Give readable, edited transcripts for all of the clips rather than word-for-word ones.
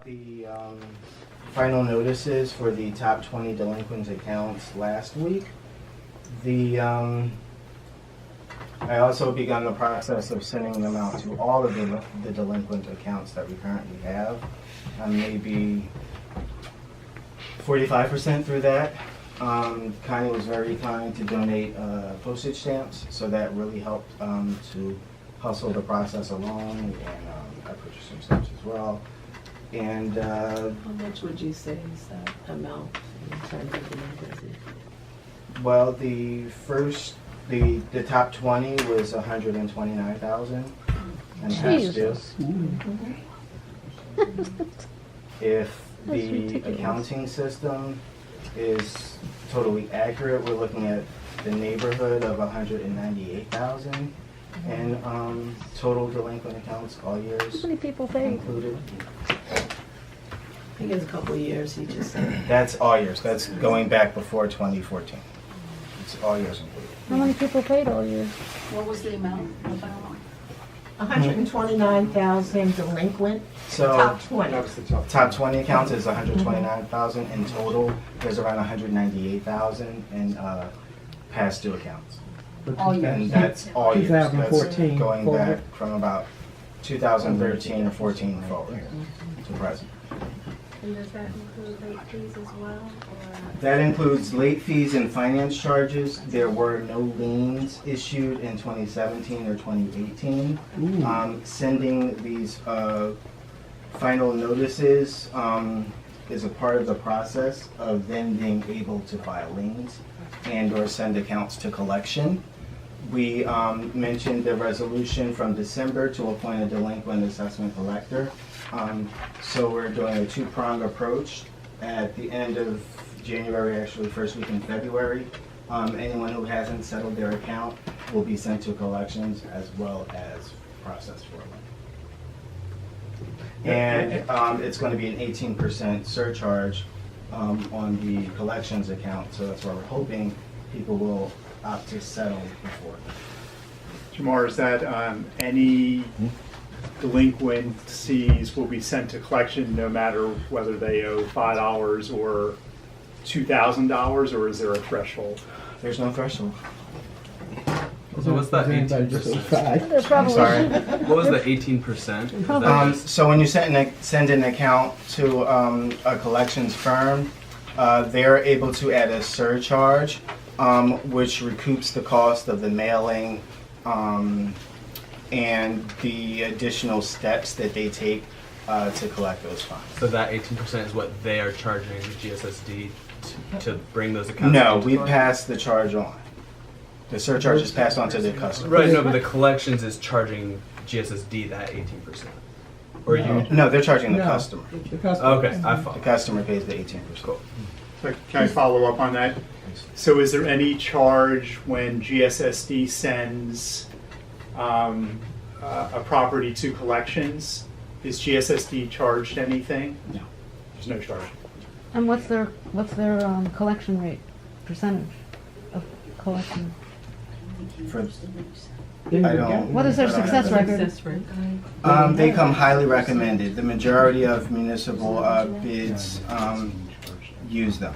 out the final notices for the top 20 delinquent accounts last week. I also begun the process of sending them out to all of the delinquent accounts that we currently have. Maybe 45% through that. Connie was very kind to donate postage stamps, so that really helped to hustle the process along, and I purchased some stamps as well. And how much would you say is that amount in terms of delinquency? well, the top 20 was 129,000 and past due. If the accounting system is totally accurate, we're looking at the neighborhood of 198,000 and total delinquent accounts all years How many people paid? included. I think it's a couple of years, you just said. That's all years. That's going back before 2014. It's all years included. How many people paid all year? What was the amount? 129,000 delinquent, So top 20. top 20 accounts is 129,000 in total. There's around 198,000 in past due accounts. All And years. that's all years. That's 2014 going forward. back from about 2013 or 14 forward to present. And does that include late fees as well, or? That includes late fees and finance charges. There were no liens issued in 2017 or 2018. Sending these final notices is a part of the process of then being able to file liens and or send accounts to collection. We mentioned the resolution from December to appoint a delinquent assessment collector. So we're doing a two-pronged approach. At the end of January, actually first week in February, anyone who hasn't settled their account will be sent to collections as well as processed for a lien. And it's going to be an 18% surcharge on the collections account, so that's why we're hoping people will opt to settle before. Jamar, is that any delinquencies will be sent to collection no matter whether they owe $5 or $2,000, or is there a threshold? There's no threshold. So what's that Anybody just 18%? five? They're I'm probably. sorry. What was the 18%? Is that So when you send an account to a collections firm, they're able to add a surcharge, which recoups the cost of the mailing and the additional steps that they take to collect those funds. so that 18% is what they are charging GSSD to bring those accounts? No, into we collection? pass the charge on. The surcharge is passed on to the customer. Right, no, but the collections is charging GSSD that 18%. Or you? No, they're charging the No. customer. The customer. Okay, I The follow. customer pays the 18%. Cool. So can I follow up on that? So is there any charge when GSSD sends a property to collections? Is GSSD charged anything? No. There's no charge. And what's their collection rate, percentage of collection? For, Then I you don't- got- What is their I don't success have that. record? Success rate. They come highly recommended. The majority of municipal bids use them,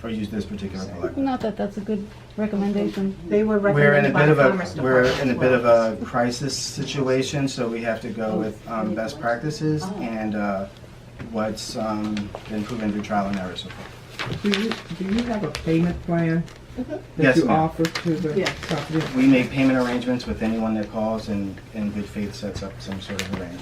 or use this particular collector. Not that that's a good recommendation. They were We're in a recommended by bit of Commerce a we're Department in a as bit of well. a crisis situation, so we have to go with best practices and what's been proven through trial and error so far. Do you have a payment plan that Yes, you ma'am. offer to the Yes. property? We make payment arrangements with anyone that calls and in good faith sets up some sort of arrangement.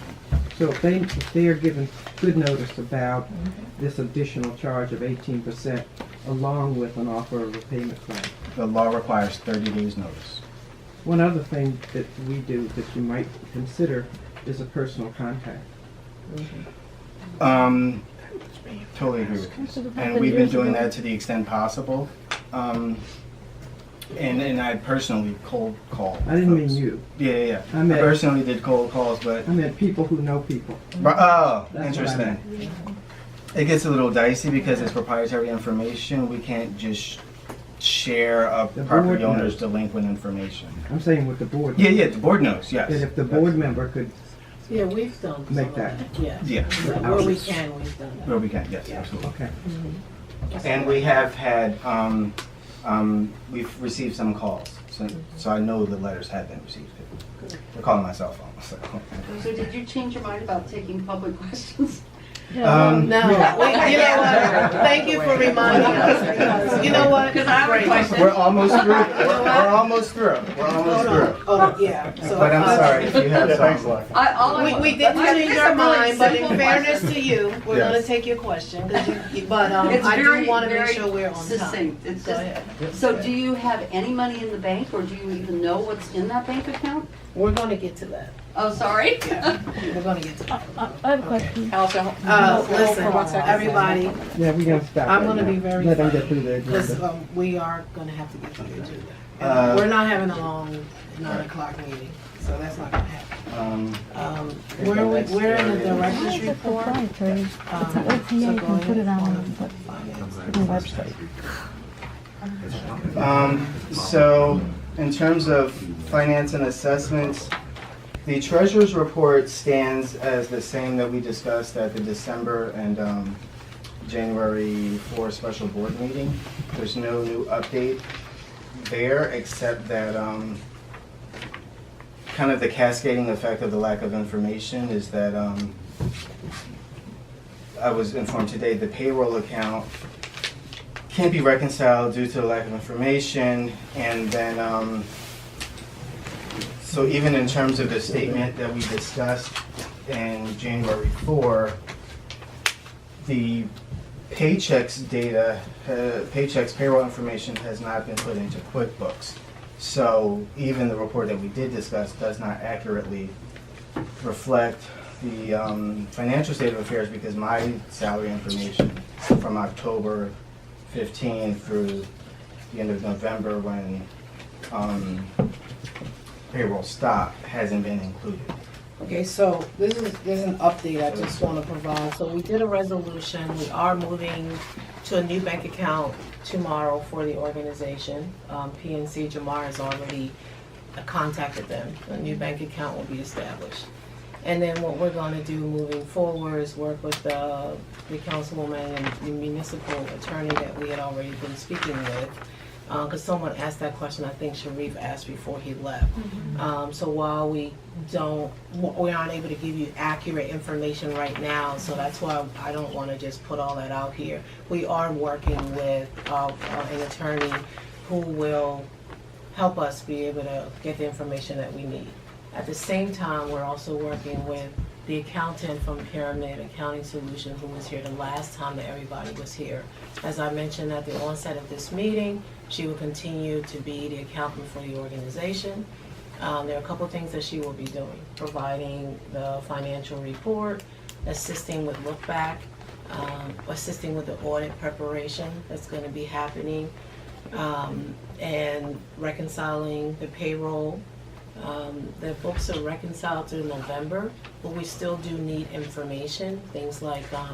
So if they are given good notice about this additional charge of 18% along with an offer of a payment plan. The law requires 30 days notice. One other thing that we do that you might consider is a personal contact. Totally agree with That should you. have And happened we've been years doing ago. that to the extent possible. And I personally cold call. I didn't mean folks. you. Yeah. I I meant- personally did cold calls, but I meant people who know people. oh, That's what I interesting. It gets a little dicey because it's proprietary information. We can't just share a The property board owner's knows. delinquent information. I'm saying with the board. Yeah, the board knows, yes. That if the board member could Yeah, we've done some Make of that. Yeah. Yeah. Where we can, we've done that. Where we can, yes, Yeah. absolutely. Okay. And we have had, we've received some calls, so I know the letters have been received. They're calling my cell phone, so. So did you change your mind about taking public questions? Um, No, you know what? Thank you for reminding us, because, you know what? Because I have a Great. question. We're almost through. We're almost through. We're almost through. Oh, yeah. So, But I'm sorry if you have Yeah, thanks, some. Lucky. We didn't change our mind, but in fairness to you, we're Yes. gonna take your question, but It's I very, do wanna make very sure we're on time. succinct. It's Go just, ahead. so do you have any money in the bank, or do you even know what's in that bank account? We're gonna get to that. Oh, sorry. We're gonna get to that. I have a question. Listen, everybody, Yeah, we're gonna stop. I'm right gonna now. be very Let them fair. get through their because agenda. we are gonna have to get to the agenda. Uh, We're not having a long 9 o'clock meeting, so that's not gonna happen. We're in the director's It's report. proprietary. It's an So OTA, you go can put it ahead. on the website. So, in terms of finance and assessments, the treasurer's report stands as the same that we discussed at the December and January 4 special board meeting. There's no new update there, except that kind of the cascading effect of the lack of information is that I was informed today the payroll account can't be reconciled due to the lack of information, and then so even in terms of the statement that we discussed in January 4, the paychecks data, paychecks payroll information has not been put into QuickBooks. So even the report that we did discuss does not accurately reflect the financial state of affairs, because my salary information from October 15 through the end of November, when payroll stopped, hasn't been included. Okay, so this is an update I just want to provide. So we did a resolution. We are moving to a new bank account tomorrow for the organization. PNC Jamar has already contacted them. A new bank account will be established. And then what we're going to do moving forward is work with the councilwoman and the municipal attorney that we had already been speaking with. Because someone asked that question, I think Sharif asked before he left. So while we aren't able to give you accurate information right now, so that's why I don't want to just put all that out here. We are working with an attorney who will help us be able to get the information that we need. At the same time, we're also working with the accountant from Pyramid Accounting Solution, who was here the last time that everybody was here. As I mentioned at the onset of this meeting, she will continue to be the accountant for the organization. There are a couple of things that she will be doing: providing the financial report, assisting with look back, assisting with the audit preparation that's going to be happening, and reconciling the payroll. The books are reconciled through November, but we still do need information. Things like, I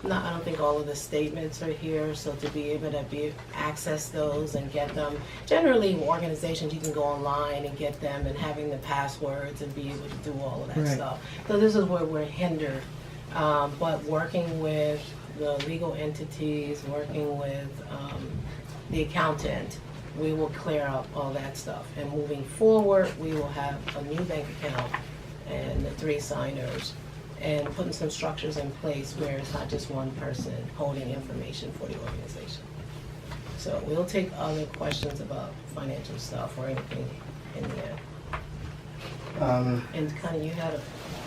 don't think all of the statements are here, so to be able to access those and get them. Generally, organizations, you can go online and get them, and having the passwords and be able to do all of that Right. stuff. So this is where we're hindered. But working with the legal entities, working with the accountant, we will clear up all that stuff. And moving forward, we will have a new bank account and the 3 signers, and putting some structures in place where it's not just one person holding information for the organization. So we'll take other questions about financial stuff or anything in the end. And Connie, you had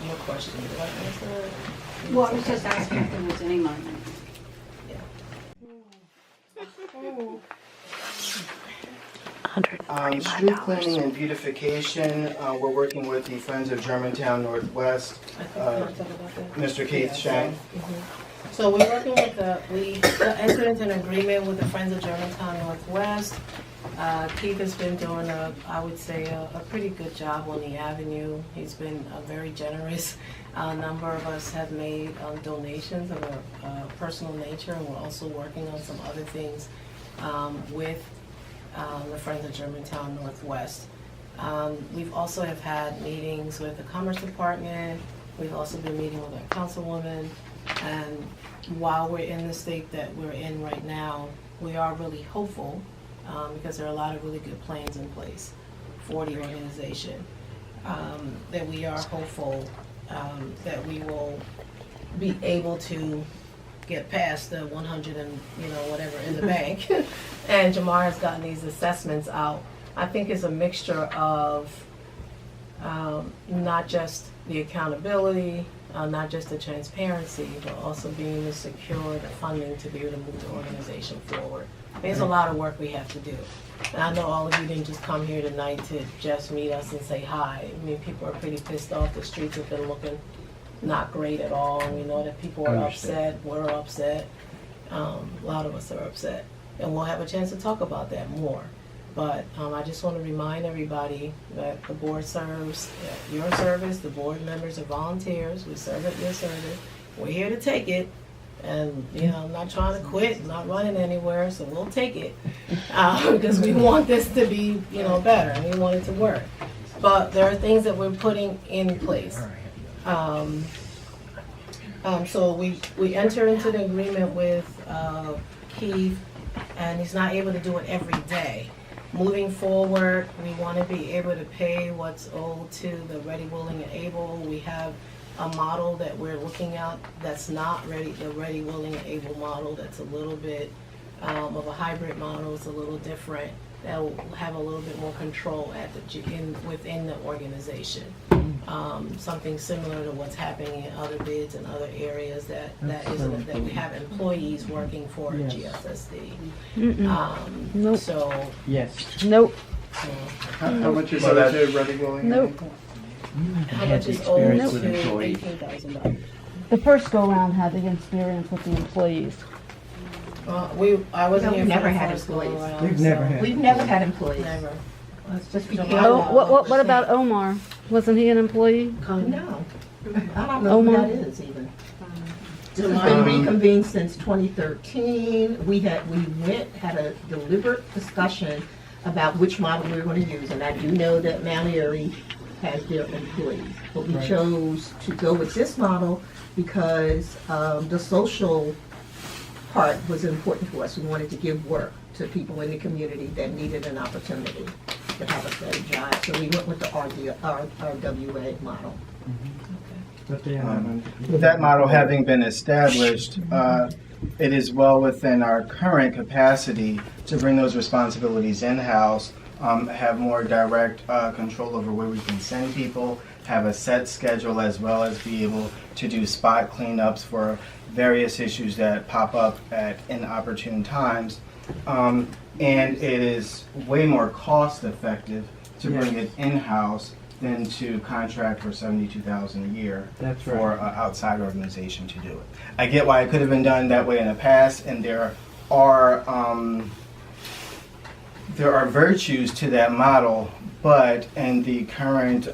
your question. Did I answer that? Well, I was just asking if there was any money. Street cleaning and beautification, we're working with the Friends of Germantown Northwest, Can I talk about that? Mr. Keith Shank. So we're working with we entered into an agreement with the Friends of Germantown Northwest. Keith has been doing I would say a pretty good job on the avenue. He's been very generous. A number of us have made donations of a personal nature, and we're also working on some other things with the Friends of Germantown Northwest. We've also have had meetings with the Commerce Department, We've also been meeting with our councilwoman, and while we're in the state that we're in right now, we are really hopeful, because there are a lot of really good plans in place for the organization, that we are hopeful that we will be able to get past the 100 and whatever in the bank. And Jamar has gotten these assessments out. I think it's a mixture of not just the accountability, not just the transparency, but also being able to secure the funding to be able to move the organization forward. There's a lot of work we have to do. And I know all of you didn't just come here tonight to just meet us and say hi. I mean, people are pretty pissed off. The streets have been looking not great at all. And we know that people are upset. We're upset. A lot of us are upset. And we'll have a chance to talk about that more. But I just want to remind everybody that the board serves at your service. The board members are volunteers. We serve at your service. We're here to take it. And, I'm not trying to quit, I'm not running anywhere, so we'll take it. Because we want this to be, better, and we want it to work. But there are things that we're putting in place. So we enter into the agreement with Keith, and he's not able to do it every day. Moving forward, we want to be able to pay what's owed to the Ready, Willing, and Able. We have a model that we're looking at that's not the Ready, Willing, and Able model. That's a little bit of a hybrid model. It's a little different. That will have a little bit more control within the organization. Something similar to what's happening in other bids and other areas that we have employees working for GSSD. Nope. So Yes. Nope. How much is owed to Ready, Willing, and Nope. Able? how much is owed to $18,000? The first go round had the experience with the employees. I wasn't here for Never the had first go employees. around, We've never so- had. We've never had employees. Never. Let's just be Oh, clear. What about Omar? Wasn't he an employee? No. I don't know who Omar? that is even. This has been reconvened since 2013. We had a deliberate discussion about which model we were going to use. And I do know that Mount Airy has their employees. But we chose to go with this model because the social part was important to us. We wanted to give work to people in the community that needed an opportunity to have a better job. So we went with the RWA model. But they With that model having been established, it is well within our current capacity to bring those responsibilities in-house, have more direct control over where we can send people, have a set schedule, as well as be able to do spot cleanups for various issues that pop up at inopportune times. And it is way more cost effective to bring it in-house than to contract for $72,000 a year That's for right. an outside organization to do it. I get why it could have been done that way in the past, and there are virtues to that model, but in the current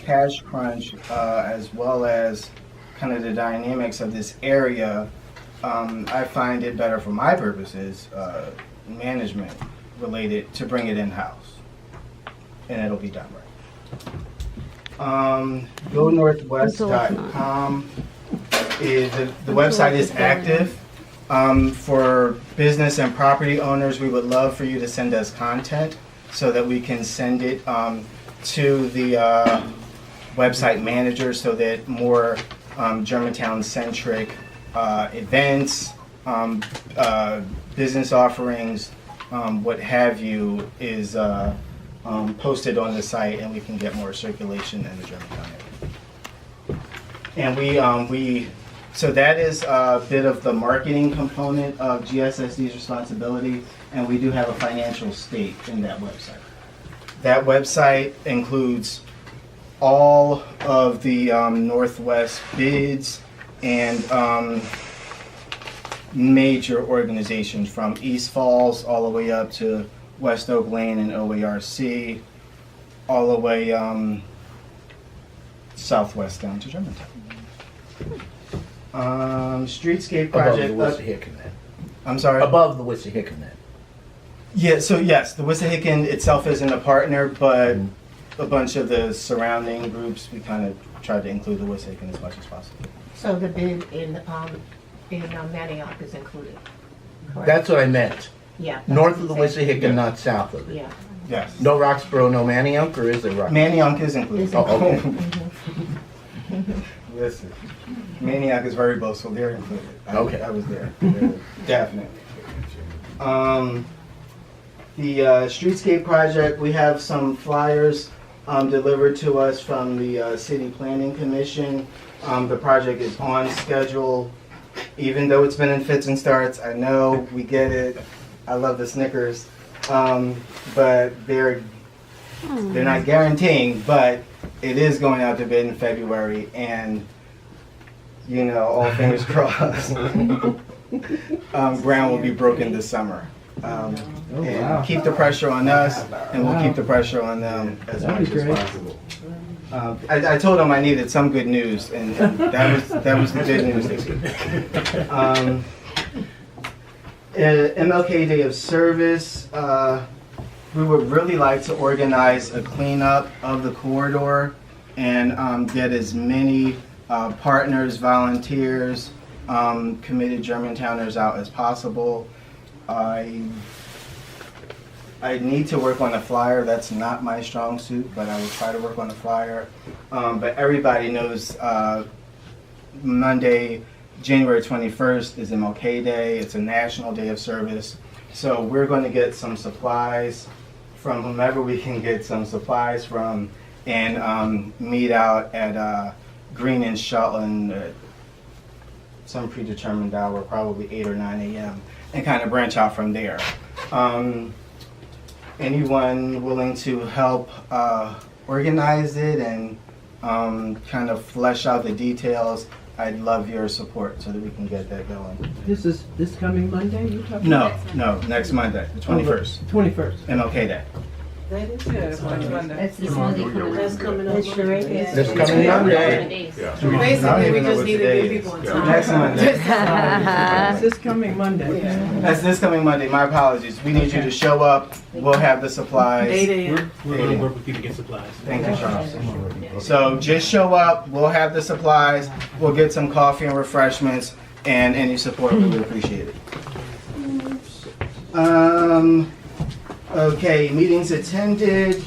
cash crunch, as well as kind of the dynamics of this area, I find it better for my purposes, management related, to bring it in-house, and it'll be done right. GoNorthwest.com the website is active. For business and property owners, we would love for you to send us content so that we can send it to the website manager so that more Germantown-centric events, business offerings, what have you, is posted on the site, and we can get more circulation in the Germantown area. And so that is a bit of the marketing component of GSSD's responsibility, and we do have a financial state in that website. That website includes all of the Northwest bids and major organizations from East Falls all the way up to West Oak Lane and OARC, all the way southwest down to Germantown. Streetscape project. Above the Wissahickon. I'm sorry? Above the Wissahickon. Yeah, so yes, the Wissahickon itself isn't a partner, but a bunch of the surrounding groups, we kind of tried to include the Wissahickon as much as possible. So the bid in Manioc is included? correct? That's what I meant. Yeah. that's North what of the he said. Wissahickon, not south of it. Yeah. Yes. No Roxborough, no Manioc, or is there Roxborough? Manioc is included. Is Oh, okay. Listen, Manioc is very boastful. They're included. Okay. I was there. They're definitely. The streetscape project, we have some flyers delivered to us from the City Planning Commission. The project is on schedule, even though it's been in fits and starts. I know, we get it. I love the Snickers. But they're not guaranteeing, but it is going out to bid in February, and you know, all fingers crossed. Ground will be broken this summer. wow. And keep the pressure on us, and we'll keep the pressure on them as That'd much be as great. possible. I told them I needed some good news, and that was the good news this week. MLK Day of Service, we would really like to organize a cleanup of the corridor and get as many partners, volunteers, committed Germantowners out as possible. I need to work on a flyer. That's not my strong suit, but I will try to work on a flyer. But everybody knows Monday, January 21st is MLK Day. It's a national day of service. So we're going to get some supplies from whomever we can get some supplies from and meet out at Green and Shelton at some predetermined hour, probably 8 or 9 a.m., and kind of branch out from there. Anyone willing to help organize it and kind of flesh out the details, I'd love your support so that we can get that going. This is this coming Monday you talking No, about? no, next Monday, the 21st, 21st. MLK Day. That is That's this Monday coming. That's coming up. This coming Monday. I don't Basically, we even know just what need to today give is. people a Next time. Monday. It's this coming Monday. That's this coming Monday, my apologies. We need you to show up, we'll have the supplies. 8 a.m. We're going to work with you to get supplies. Thank you, Charles. So just show up, we'll have the supplies, we'll get some coffee and refreshments, and any support, we would appreciate it. Okay, meetings attended.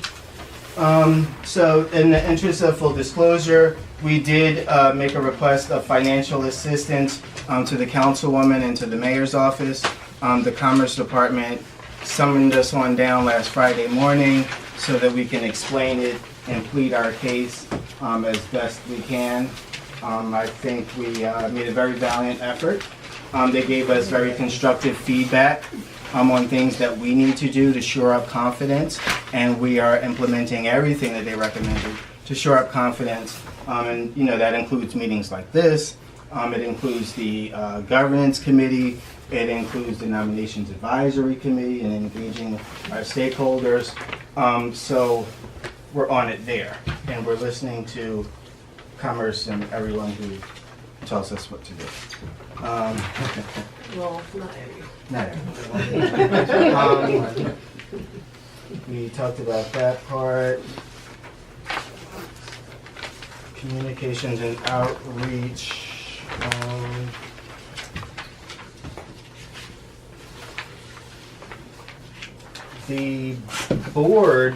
So in the interest of full disclosure, we did make a request of financial assistance to the councilwoman and to the mayor's office. The Commerce Department summoned us on down last Friday morning so that we can explain it and plead our case as best we can. I think we made a very valiant effort. They gave us very constructive feedback on things that we need to do to shore up confidence, and we are implementing everything that they recommended to shore up confidence. And you know, that includes meetings like this. It includes the governance committee. It includes the nominations advisory committee and engaging our stakeholders. So we're on it there, and we're listening to Commerce and everyone who tells us what to do. Well, not every. Not everyone. We talked about that part. Communications and outreach. The board